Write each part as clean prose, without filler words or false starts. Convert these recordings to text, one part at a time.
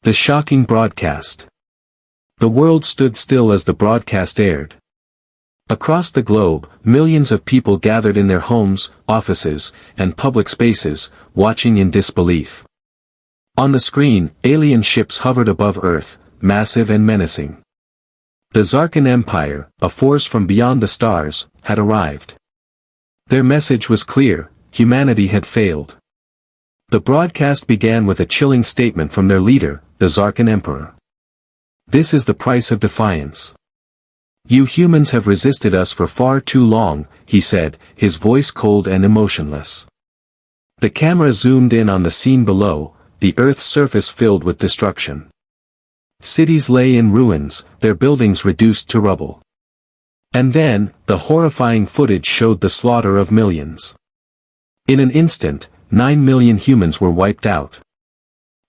The shocking broadcast. The world stood still as the broadcast aired. Across the globe, millions of people gathered in their homes, offices, and public spaces, watching in disbelief. On the screen, alien ships hovered above Earth, massive and menacing. The Zarkan Empire, a force from beyond the stars, had arrived. Their message was clear: humanity had failed. The broadcast began with a chilling statement from their leader, the Zarkan Emperor. "This is the price of defiance. You humans have resisted us for far too long," he said, his voice cold and emotionless. The camera zoomed in on the scene below, the Earth's surface filled with destruction. Cities lay in ruins, their buildings reduced to rubble. And then, the horrifying footage showed the slaughter of millions. In an instant, 9 million humans were wiped out.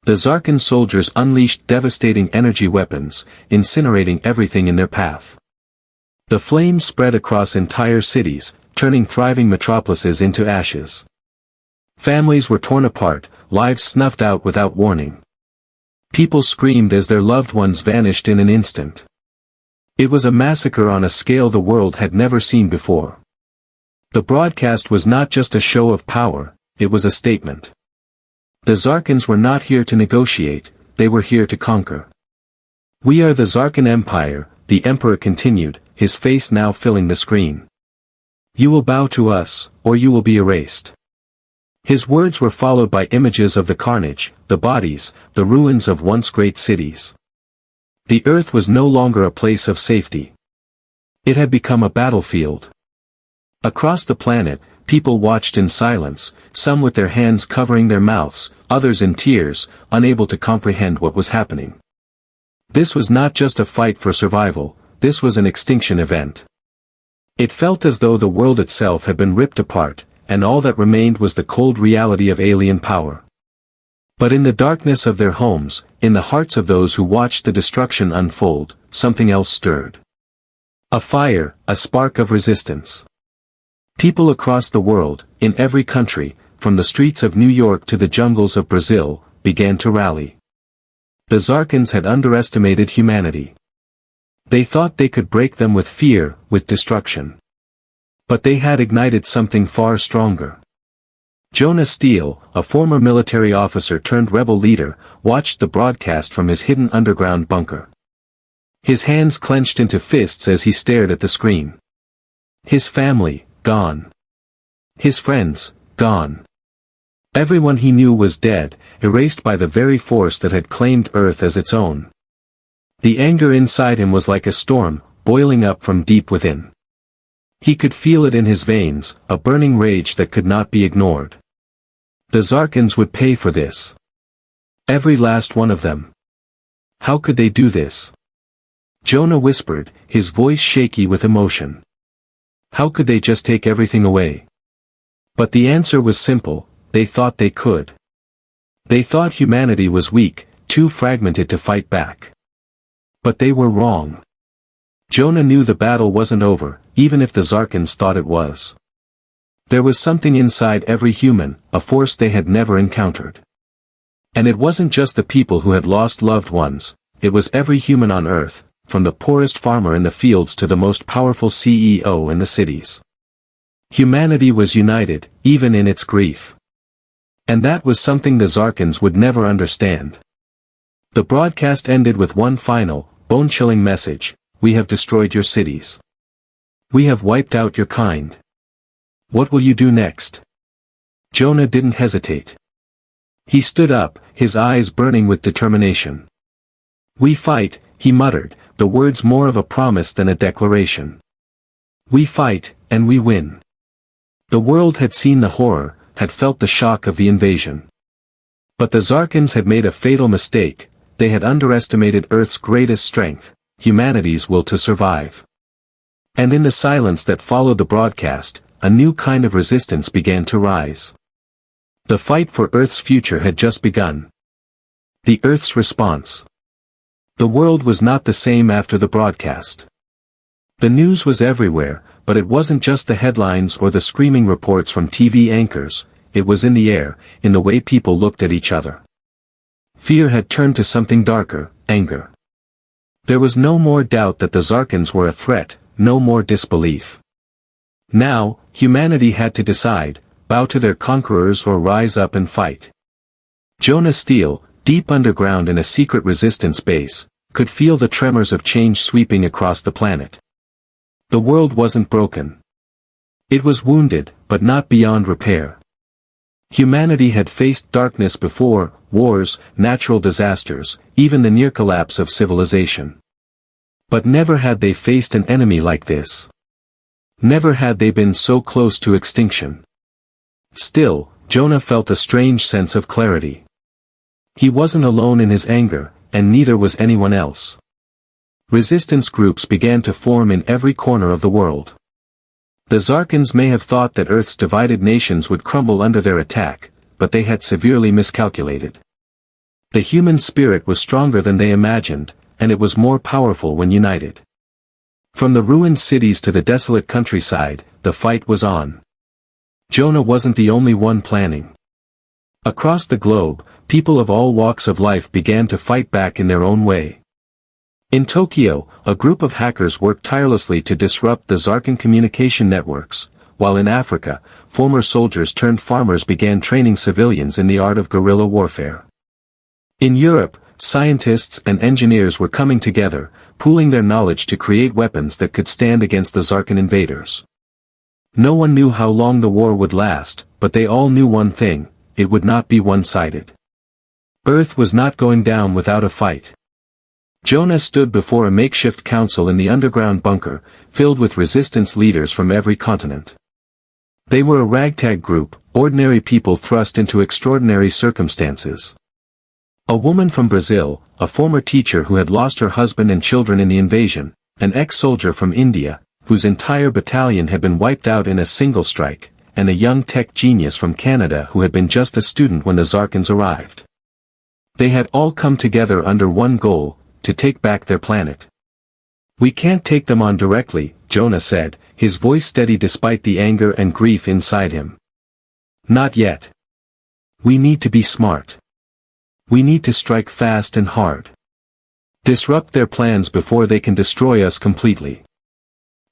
The Zarkan soldiers unleashed devastating energy weapons, incinerating everything in their path. The flames spread across entire cities, turning thriving metropolises into ashes. Families were torn apart, lives snuffed out without warning. People screamed as their loved ones vanished in an instant. It was a massacre on a scale the world had never seen before. The broadcast was not just a show of power, it was a statement. The Zarkans were not here to negotiate, they were here to conquer. "We are the Zarkan Empire," the Emperor continued, his face now filling the screen. "You will bow to us, or you will be erased." His words were followed by images of the carnage, the bodies, the ruins of once great cities. The Earth was no longer a place of safety. It had become a battlefield. Across the planet, people watched in silence, some with their hands covering their mouths, others in tears, unable to comprehend what was happening. This was not just a fight for survival, this was an extinction event. It felt as though the world itself had been ripped apart, and all that remained was the cold reality of alien power. But in the darkness of their homes, in the hearts of those who watched the destruction unfold, something else stirred. A fire, a spark of resistance. People across the world, in every country, from the streets of New York to the jungles of Brazil, began to rally. The Zarkans had underestimated humanity. They thought they could break them with fear, with destruction. But they had ignited something far stronger. Jonah Steele, a former military officer turned rebel leader, watched the broadcast from his hidden underground bunker. His hands clenched into fists as he stared at the screen. His family, gone. His friends, gone. Everyone he knew was dead, erased by the very force that had claimed Earth as its own. The anger inside him was like a storm, boiling up from deep within. He could feel it in his veins, a burning rage that could not be ignored. The Zarkans would pay for this. Every last one of them. How could they do this? Jonah whispered, his voice shaky with emotion. How could they just take everything away? But the answer was simple: they thought they could. They thought humanity was weak, too fragmented to fight back. But they were wrong. Jonah knew the battle wasn't over, even if the Zarkans thought it was. There was something inside every human, a force they had never encountered. And it wasn't just the people who had lost loved ones, it was every human on Earth, from the poorest farmer in the fields to the most powerful CEO in the cities. Humanity was united, even in its grief. And that was something the Zarkans would never understand. The broadcast ended with one final, bone-chilling message: "We have destroyed your cities. We have wiped out your kind. What will you do next?" Jonah didn't hesitate. He stood up, his eyes burning with determination. "We fight," he muttered, the words more of a promise than a declaration. "We fight, and we win." The world had seen the horror, had felt the shock of the invasion. But the Zarkans had made a fatal mistake: they had underestimated Earth's greatest strength, humanity's will to survive. And in the silence that followed the broadcast, a new kind of resistance began to rise. The fight for Earth's future had just begun. The Earth's response. The world was not the same after the broadcast. The news was everywhere, but it wasn't just the headlines or the screaming reports from TV anchors, it was in the air, in the way people looked at each other. fear had turned to something darker, anger. There was no more doubt that the Zarkans were a threat, no more disbelief. Now, humanity had to decide, bow to their conquerors or rise up and fight. Jonah Steele, deep underground in a secret resistance base, could feel the tremors of change sweeping across the planet. The world wasn't broken. It was wounded, but not beyond repair. Humanity had faced darkness before, wars, natural disasters, even the near collapse of civilization. But never had they faced an enemy like this. Never had they been so close to extinction. Still, Jonah felt a strange sense of clarity. He wasn't alone in his anger, and neither was anyone else. Resistance groups began to form in every corner of the world. The Zarkans may have thought that Earth's divided nations would crumble under their attack, but they had severely miscalculated. The human spirit was stronger than they imagined, and it was more powerful when united. From the ruined cities to the desolate countryside, the fight was on. Jonah wasn't the only one planning. Across the globe, people of all walks of life began to fight back in their own way. In Tokyo, a group of hackers worked tirelessly to disrupt the Zarkan communication networks, while in Africa, former soldiers turned farmers began training civilians in the art of guerrilla warfare. In Europe, scientists and engineers were coming together, pooling their knowledge to create weapons that could stand against the Zarkan invaders. No one knew how long the war would last, but they all knew one thing: it would not be one-sided. Earth was not going down without a fight. Jonah stood before a makeshift council in the underground bunker, filled with resistance leaders from every continent. They were a ragtag group, ordinary people thrust into extraordinary circumstances. A woman from Brazil, a former teacher who had lost her husband and children in the invasion, an ex-soldier from India, whose entire battalion had been wiped out in a single strike, and a young tech genius from Canada who had been just a student when the Zarkans arrived. They had all come together under one goal: to take back their planet. "We can't take them on directly," Jonah said, his voice steady despite the anger and grief inside him. "Not yet. We need to be smart. We need to strike fast and hard. Disrupt their plans before they can destroy us completely."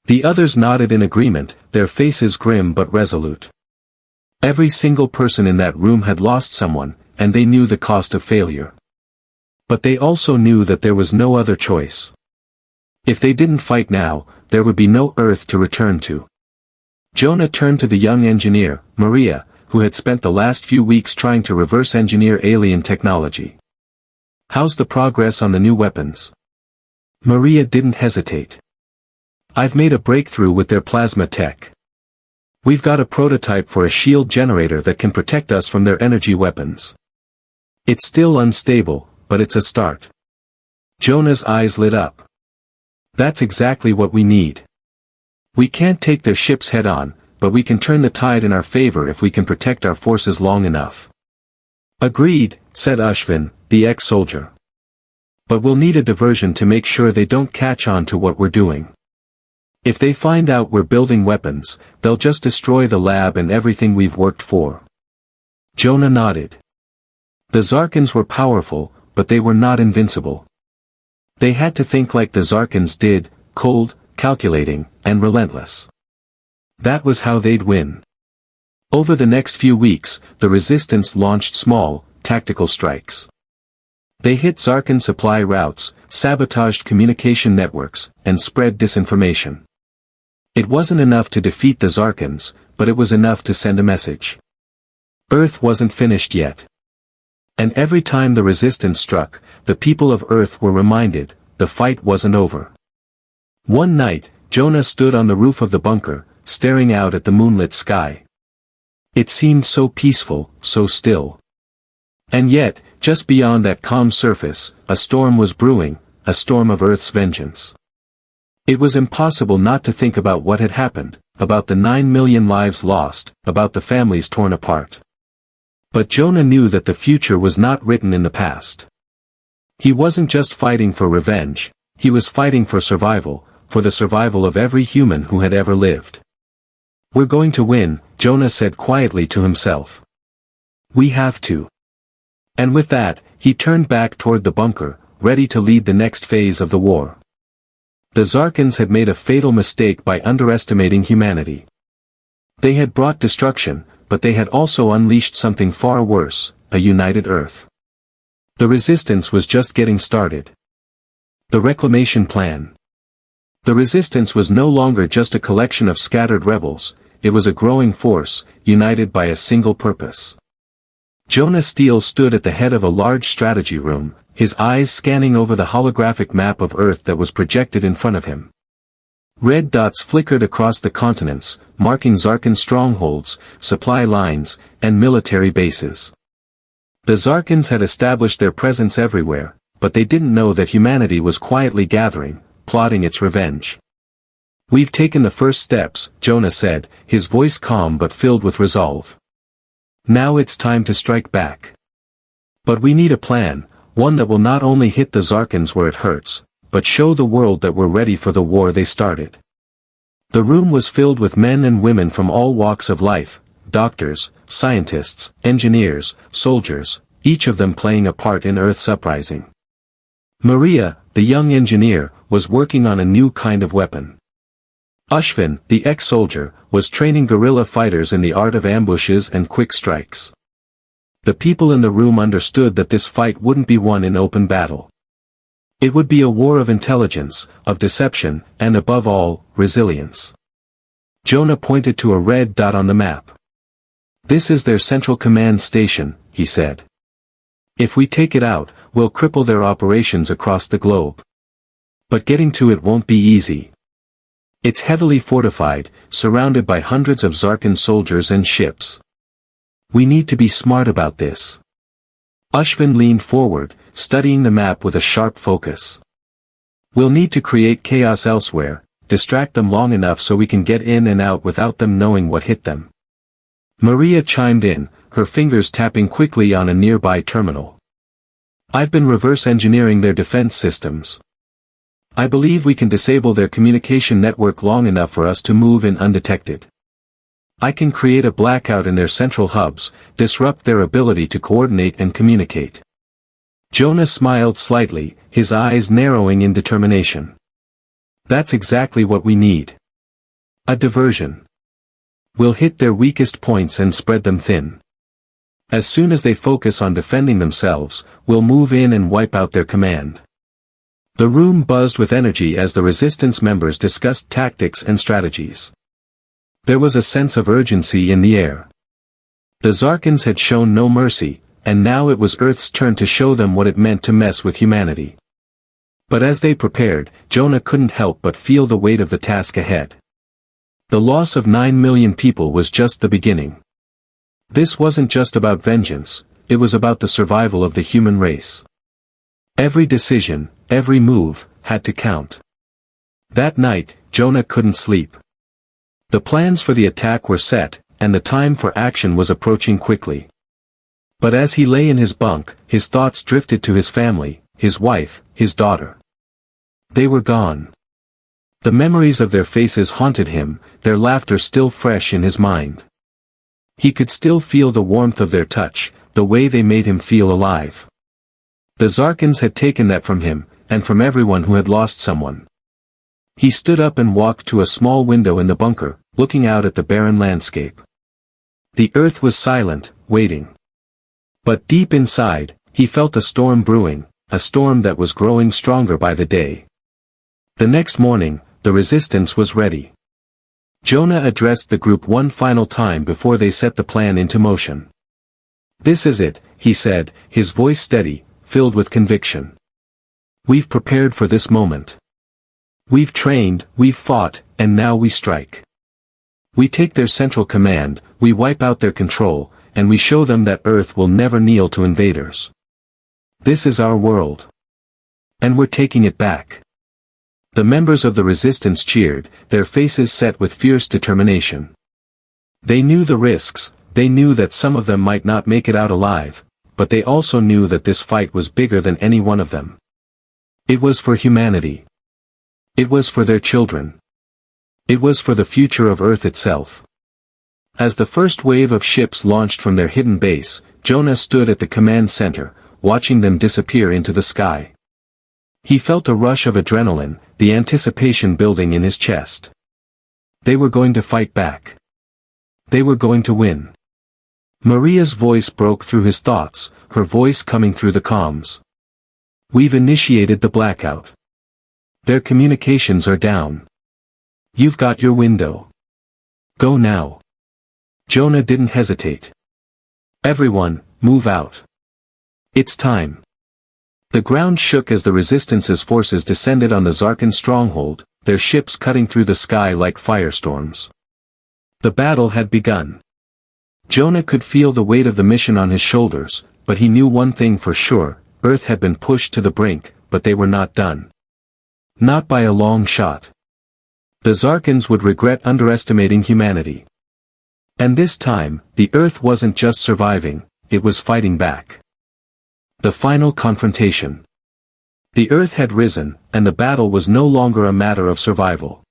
The others nodded in agreement, their faces grim but resolute. Every single person in that room had lost someone, and they knew the cost of failure. But they also knew that there was no other choice. If they didn't fight now, there would be no Earth to return to. Jonah turned to the young engineer, Maria, who had spent the last few weeks trying to reverse engineer alien technology. "How's the progress on the new weapons?" Maria didn't hesitate. "I've made a breakthrough with their plasma tech. We've got a prototype for a shield generator that can protect us from their energy weapons. It's still unstable, but it's a start." Jonah's eyes lit up. "That's exactly what we need. We can't take their ships head-on, but we can turn the tide in our favor if we can protect our forces long enough." "Agreed," said Ashvin, the ex-soldier. "But we'll need a diversion to make sure they don't catch on to what we're doing. If they find out we're building weapons, they'll just destroy the lab and everything we've worked for." Jonah nodded. The Zarkans were powerful, but they were not invincible. They had to think like the Zarkans did, cold, calculating, and relentless. That was how they'd win. Over the next few weeks, the resistance launched small, tactical strikes. They hit Zarkan supply routes, sabotaged communication networks, and spread disinformation. It wasn't enough to defeat the Zarkans, but it was enough to send a message. Earth wasn't finished yet. And every time the resistance struck, the people of Earth were reminded, the fight wasn't over. One night, Jonah stood on the roof of the bunker, staring out at the moonlit sky. It seemed so peaceful, so still. And yet, just beyond that calm surface, a storm was brewing, a storm of Earth's vengeance. It was impossible not to think about what had happened, about the 9 million lives lost, about the families torn apart. But Jonah knew that the future was not written in the past. He wasn't just fighting for revenge, he was fighting for survival, for the survival of every human who had ever lived. "We're going to win," Jonah said quietly to himself. "We have to." And with that, He turned back toward the bunker, ready to lead the next phase of the war. The Zarkans had made a fatal mistake by underestimating humanity. They had brought destruction, but they had also unleashed something far worse, a united Earth. The resistance was just getting started. The reclamation plan. The resistance was no longer just a collection of scattered rebels, it was a growing force, united by a single purpose. Jonah Steele stood at the head of a large strategy room, his eyes scanning over the holographic map of Earth that was projected in front of him. Red dots flickered across the continents, marking Zarkan strongholds, supply lines, and military bases. The Zarkans had established their presence everywhere, but they didn't know that humanity was quietly gathering, plotting its revenge. "We've taken the first steps," Jonah said, his voice calm but filled with resolve. "Now it's time to strike back. But we need a plan, one that will not only hit the Zarkans where it hurts, but show the world that we're ready for the war they started." The room was filled with men and women from all walks of life, doctors, scientists, engineers, soldiers, each of them playing a part in Earth's uprising. Maria, the young engineer, was working on a new kind of weapon. Ashvin, the ex-soldier, was training guerrilla fighters in the art of ambushes and quick strikes. The people in the room understood that this fight wouldn't be won in open battle. It would be a war of intelligence, of deception, and above all, resilience. Jonah pointed to a red dot on the map. "This is their central command station," he said. "If we take it out, we'll cripple their operations across the globe. But getting to it won't be easy. It's heavily fortified, surrounded by hundreds of Zarkan soldiers and ships. We need to be smart about this." Ashvin leaned forward, studying the map with a sharp focus. "We'll need to create chaos elsewhere, distract them long enough so we can get in and out without them knowing what hit them." Maria chimed in, her fingers tapping quickly on a nearby terminal. "I've been reverse engineering their defense systems. I believe we can disable their communication network long enough for us to move in undetected. I can create a blackout in their central hubs, disrupt their ability to coordinate and communicate." Jonah smiled slightly, his eyes narrowing in determination. "That's exactly what we need. A diversion. We'll hit their weakest points and spread them thin. As soon as they focus on defending themselves, we'll move in and wipe out their command." The room buzzed with energy as the resistance members discussed tactics and strategies. There was a sense of urgency in the air. The Zarkans had shown no mercy, and now it was Earth's turn to show them what it meant to mess with humanity. But as they prepared, Jonah couldn't help but feel the weight of the task ahead. The loss of 9 million people was just the beginning. This wasn't just about vengeance, it was about the survival of the human race. Every decision, every move, had to count. That night, Jonah couldn't sleep. The plans for the attack were set, and the time for action was approaching quickly. But as he lay in his bunk, his thoughts drifted to his family, his wife, his daughter. They were gone. The memories of their faces haunted him, their laughter still fresh in his mind. He could still feel the warmth of their touch, the way they made him feel alive. The Zarkans had taken that from him, and from everyone who had lost someone. He stood up and walked to a small window in the bunker, looking out at the barren landscape. The earth was silent, waiting. But deep inside, he felt a storm brewing, a storm that was growing stronger by the day. The next morning, the resistance was ready. Jonah addressed the group one final time before they set the plan into motion. "This is it," he said, his voice steady, filled with conviction. "We've prepared for this moment. We've trained, we've fought, and now we strike. We take their central command, we wipe out their control, and we show them that Earth will never kneel to invaders. This is our world. And we're taking it back." The members of the resistance cheered, their faces set with fierce determination. They knew the risks, they knew that some of them might not make it out alive, but they also knew that this fight was bigger than any one of them. It was for humanity. It was for their children. It was for the future of Earth itself. As the first wave of ships launched from their hidden base, Jonah stood at the command center, watching them disappear into the sky. He felt a rush of adrenaline, the anticipation building in his chest. They were going to fight back. They were going to win. Maria's voice broke through his thoughts, her voice coming through the comms. We've initiated the blackout. Their communications are down. You've got your window. Go now. Jonah didn't hesitate. Everyone, move out. It's time. The ground shook as the Resistance's forces descended on the Zarkan stronghold, their ships cutting through the sky like firestorms. The battle had begun. Jonah could feel the weight of the mission on his shoulders, but he knew one thing for sure, Earth had been pushed to the brink, but they were not done. Not by a long shot. The Zarkans would regret underestimating humanity. And this time, the Earth wasn't just surviving, it was fighting back. The final confrontation. The Earth had risen, and the battle was no longer a matter of survival.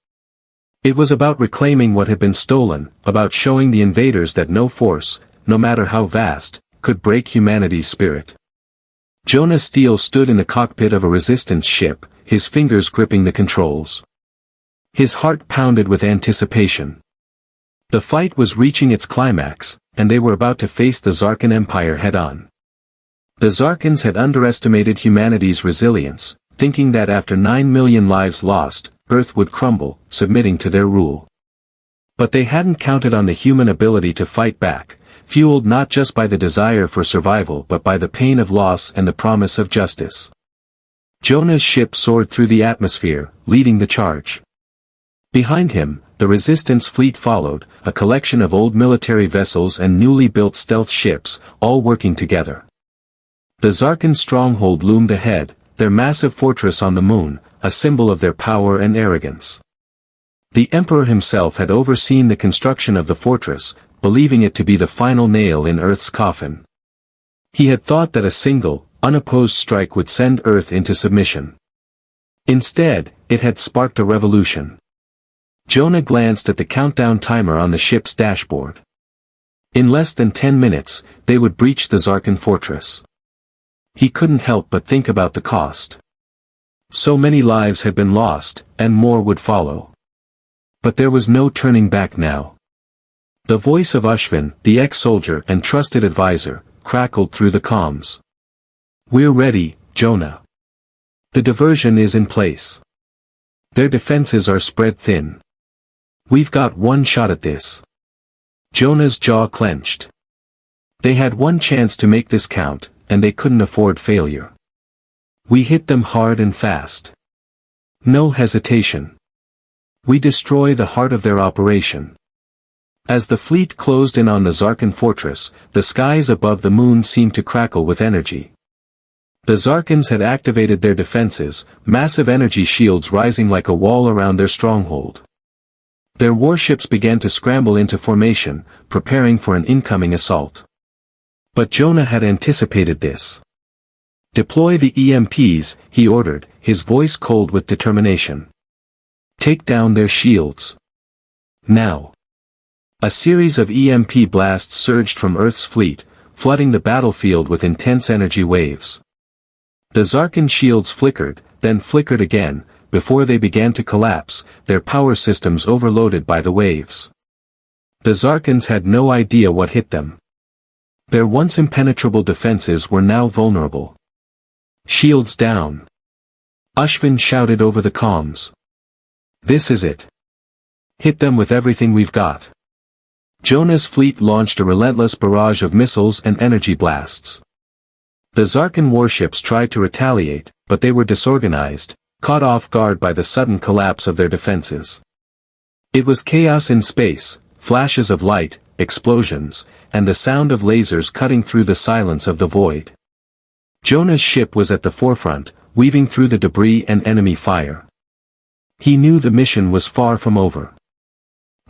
It was about reclaiming what had been stolen, about showing the invaders that no force, no matter how vast, could break humanity's spirit. Jonah Steele stood in the cockpit of a Resistance ship, his fingers gripping the controls. His heart pounded with anticipation. The fight was reaching its climax, and they were about to face the Zarkan Empire head-on. The Zarkans had underestimated humanity's resilience, thinking that after 9 million lives lost, Earth would crumble, submitting to their rule. But they hadn't counted on the human ability to fight back, fueled not just by the desire for survival but by the pain of loss and the promise of justice. Jonah's ship soared through the atmosphere, leading the charge. Behind him, the Resistance fleet followed, a collection of old military vessels and newly built stealth ships, all working together. The Zarkan stronghold loomed ahead, their massive fortress on the moon, a symbol of their power and arrogance. The Emperor himself had overseen the construction of the fortress, believing it to be the final nail in Earth's coffin. He had thought that a single, unopposed strike would send Earth into submission. Instead, it had sparked a revolution. Jonah glanced at the countdown timer on the ship's dashboard. In less than 10 minutes, they would breach the Zarkan fortress. He couldn't help but think about the cost. So many lives had been lost, and more would follow. But there was no turning back now. The voice of Ashvin, the ex-soldier and trusted advisor, crackled through the comms. We're ready, Jonah. The diversion is in place. Their defenses are spread thin. We've got one shot at this. Jonah's jaw clenched. They had one chance to make this count, and they couldn't afford failure. We hit them hard and fast. No hesitation. We destroy the heart of their operation. As the fleet closed in on the Zarkan fortress, the skies above the moon seemed to crackle with energy. The Zarkans had activated their defenses, massive energy shields rising like a wall around their stronghold. Their warships began to scramble into formation, preparing for an incoming assault. But Jonah had anticipated this. Deploy the EMPs, he ordered, his voice cold with determination. Take down their shields. Now. A series of EMP blasts surged from Earth's fleet, flooding the battlefield with intense energy waves. The Zarkan shields flickered, then flickered again, before they began to collapse, their power systems overloaded by the waves. The Zarkans had no idea what hit them. Their once impenetrable defenses were now vulnerable. Shields down. Ashvin shouted over the comms. This is it. Hit them with everything we've got. Jonah's fleet launched a relentless barrage of missiles and energy blasts. The Zarkan warships tried to retaliate, but they were disorganized, caught off guard by the sudden collapse of their defenses. It was chaos in space, flashes of light, explosions, and the sound of lasers cutting through the silence of the void. Jonah's ship was at the forefront, weaving through the debris and enemy fire. He knew the mission was far from over.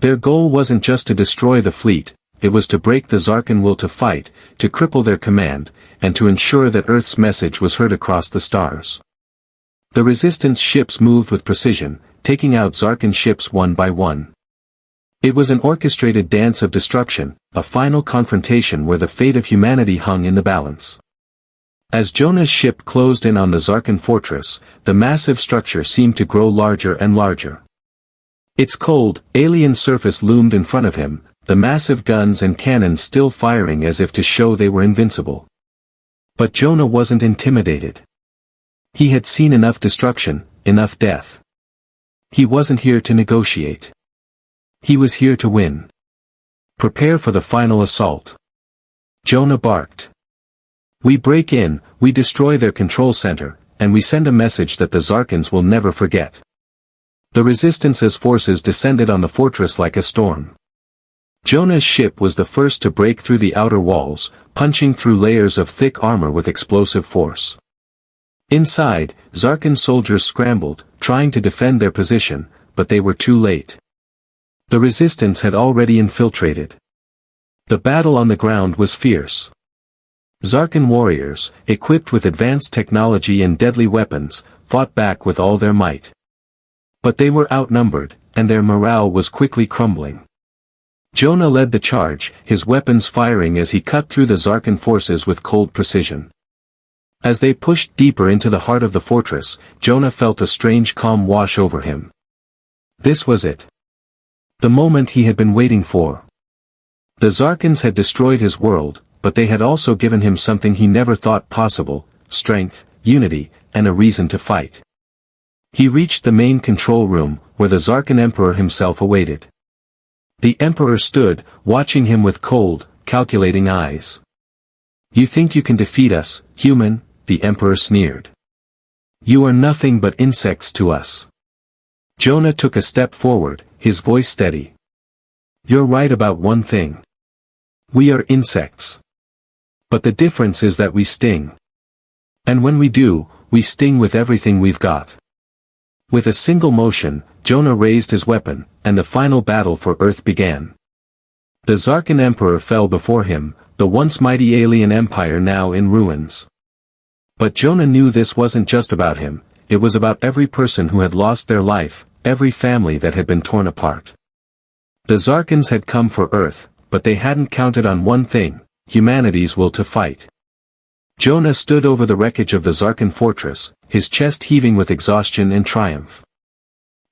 Their goal wasn't just to destroy the fleet, it was to break the Zarkan will to fight, to cripple their command, and to ensure that Earth's message was heard across the stars. The Resistance ships moved with precision, taking out Zarkan ships one by one. It was an orchestrated dance of destruction, a final confrontation where the fate of humanity hung in the balance. As Jonah's ship closed in on the Zarkan fortress, the massive structure seemed to grow larger and larger. Its cold, alien surface loomed in front of him, the massive guns and cannons still firing as if to show they were invincible. But Jonah wasn't intimidated. He had seen enough destruction, enough death. He wasn't here to negotiate. He was here to win. Prepare for the final assault. Jonah barked. We break in, we destroy their control center, and we send a message that the Zarkans will never forget. The Resistance's forces descended on the fortress like a storm. Jonah's ship was the first to break through the outer walls, punching through layers of thick armor with explosive force. Inside, Zarkan soldiers scrambled, trying to defend their position, but they were too late. The Resistance had already infiltrated. The battle on the ground was fierce. Zarkan warriors, equipped with advanced technology and deadly weapons, fought back with all their might. But they were outnumbered, and their morale was quickly crumbling. Jonah led the charge, his weapons firing as he cut through the Zarkan forces with cold precision. As they pushed deeper into the heart of the fortress, Jonah felt a strange calm wash over him. This was it. The moment he had been waiting for. The Zarkans had destroyed his world, but they had also given him something he never thought possible: strength, unity, and a reason to fight. He reached the main control room, where the Zarkan Emperor himself awaited. The Emperor stood, watching him with cold, calculating eyes. "You think you can defeat us, human?" the Emperor sneered. "You are nothing but insects to us." Jonah took a step forward, his voice steady. "You're right about one thing. We are insects. But the difference is that we sting. And when we do, we sting with everything we've got." With a single motion, Jonah raised his weapon, and the final battle for Earth began. The Zarkan Emperor fell before him, the once mighty alien empire now in ruins. But Jonah knew this wasn't just about him, it was about every person who had lost their life, every family that had been torn apart. The Zarkans had come for Earth, but they hadn't counted on one thing: humanity's will to fight. Jonah stood over the wreckage of the Zarkan fortress, his chest heaving with exhaustion and triumph.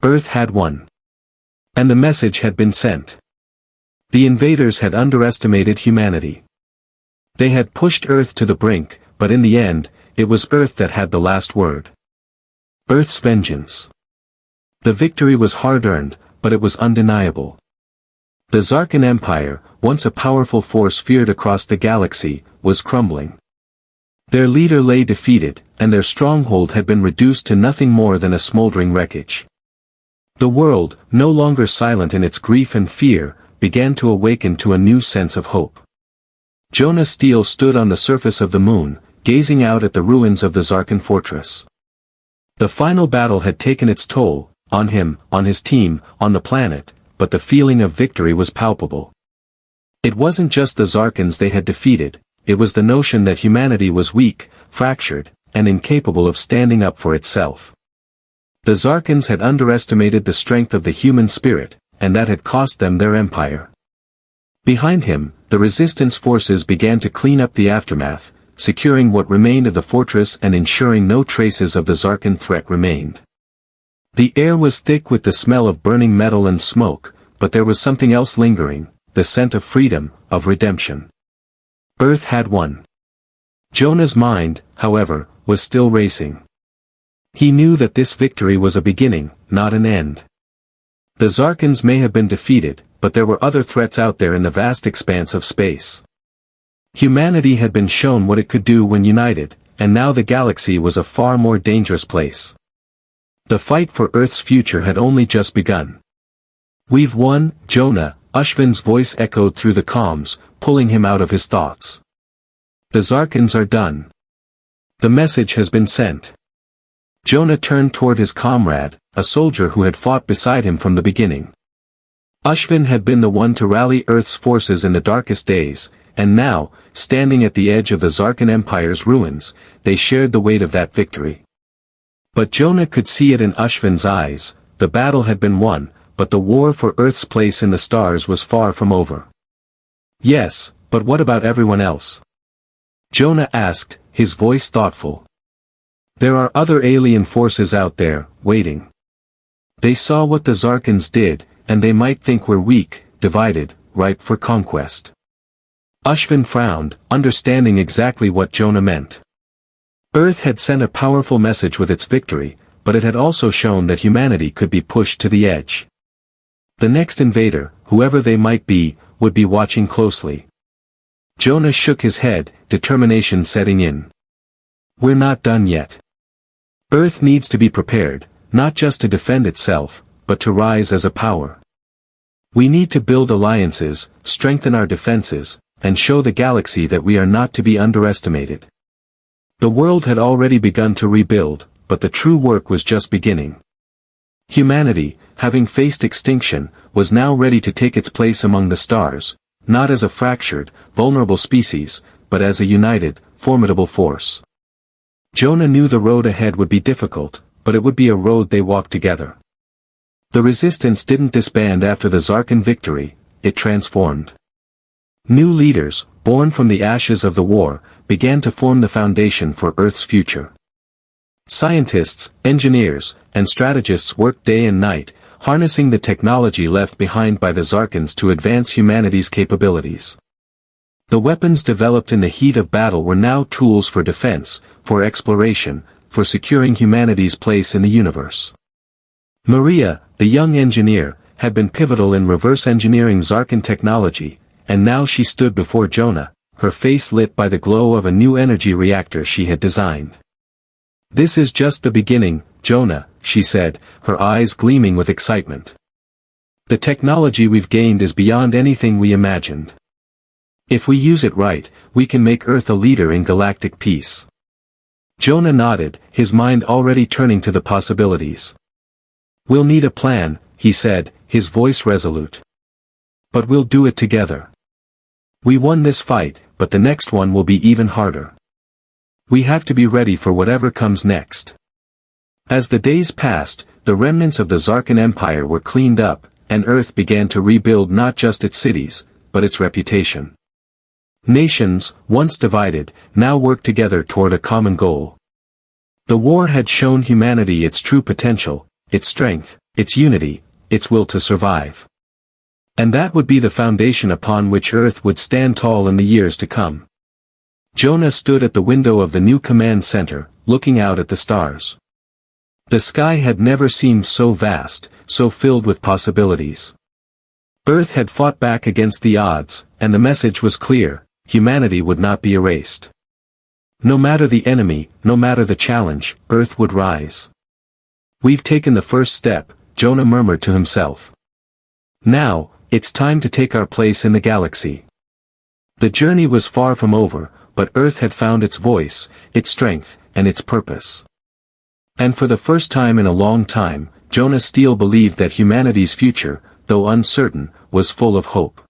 Earth had won. And the message had been sent. The invaders had underestimated humanity. They had pushed Earth to the brink, but in the end, it was Earth that had the last word. Earth's vengeance. The victory was hard-earned, but it was undeniable. The Zarkan Empire, once a powerful force feared across the galaxy, was crumbling. Their leader lay defeated, and their stronghold had been reduced to nothing more than a smoldering wreckage. The world, no longer silent in its grief and fear, began to awaken to a new sense of hope. Jonah Steele stood on the surface of the moon, gazing out at the ruins of the Zarkan fortress. The final battle had taken its toll, on him, on his team, on the planet, but the feeling of victory was palpable. It wasn't just the Zarkans they had defeated, it was the notion that humanity was weak, fractured, and incapable of standing up for itself. The Zarkans had underestimated the strength of the human spirit, and that had cost them their empire. Behind him, the resistance forces began to clean up the aftermath, securing what remained of the fortress and ensuring no traces of the Zarkan threat remained. The air was thick with the smell of burning metal and smoke, but there was something else lingering, the scent of freedom, of redemption. Earth had won. Jonah's mind, however, was still racing. He knew that this victory was a beginning, not an end. The Zarkans may have been defeated, but there were other threats out there in the vast expanse of space. Humanity had been shown what it could do when united, and now the galaxy was a far more dangerous place. The fight for Earth's future had only just begun. "We've won, Jonah," Ashvin's voice echoed through the comms, pulling him out of his thoughts. "The Zarkans are done. The message has been sent." Jonah turned toward his comrade, a soldier who had fought beside him from the beginning. Ashvin had been the one to rally Earth's forces in the darkest days, and now, standing at the edge of the Zarkan Empire's ruins, they shared the weight of that victory. But Jonah could see it in Ashvin's eyes: the battle had been won, but the war for Earth's place in the stars was far from over. Yes, but what about everyone else? Jonah asked, his voice thoughtful. There are other alien forces out there, waiting. They saw what the Zarkans did, and they might think we're weak, divided, ripe for conquest. Ashvin frowned, understanding exactly what Jonah meant. Earth had sent a powerful message with its victory, but it had also shown that humanity could be pushed to the edge. The next invader, whoever they might be, would be watching closely. Jonah shook his head, determination setting in. We're not done yet. Earth needs to be prepared, not just to defend itself, but to rise as a power. We need to build alliances, strengthen our defenses, and show the galaxy that we are not to be underestimated. The world had already begun to rebuild, but the true work was just beginning. Humanity, having faced extinction, was now ready to take its place among the stars, not as a fractured, vulnerable species, but as a united, formidable force. Jonah knew the road ahead would be difficult, but it would be a road they walked together. The resistance didn't disband after the Zarkan victory, it transformed. New leaders, born from the ashes of the war, began to form the foundation for Earth's future. Scientists, engineers, and strategists worked day and night, harnessing the technology left behind by the Zarkans to advance humanity's capabilities. The weapons developed in the heat of battle were now tools for defense, for exploration, for securing humanity's place in the universe. Maria, the young engineer, had been pivotal in reverse engineering Zarkan technology, and now she stood before Jonah, her face lit by the glow of a new energy reactor she had designed. This is just the beginning, Jonah, she said, her eyes gleaming with excitement. The technology we've gained is beyond anything we imagined. If we use it right, we can make Earth a leader in galactic peace. Jonah nodded, his mind already turning to the possibilities. We'll need a plan, he said, his voice resolute. But we'll do it together. We won this fight, but the next one will be even harder. We have to be ready for whatever comes next. As the days passed, the remnants of the Zarkan Empire were cleaned up, and Earth began to rebuild not just its cities, but its reputation. Nations, once divided, now worked together toward a common goal. The war had shown humanity its true potential, its strength, its unity, its will to survive. And that would be the foundation upon which Earth would stand tall in the years to come. Jonah stood at the window of the new command center, looking out at the stars. The sky had never seemed so vast, so filled with possibilities. Earth had fought back against the odds, and the message was clear, humanity would not be erased. No matter the enemy, no matter the challenge, Earth would rise. We've taken the first step, Jonah murmured to himself. Now, it's time to take our place in the galaxy. The journey was far from over, but Earth had found its voice, its strength, and its purpose. And for the first time in a long time, Jonah Steele believed that humanity's future, though uncertain, was full of hope.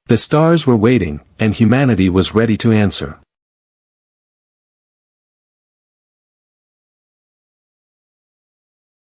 The stars were waiting, and humanity was ready to answer.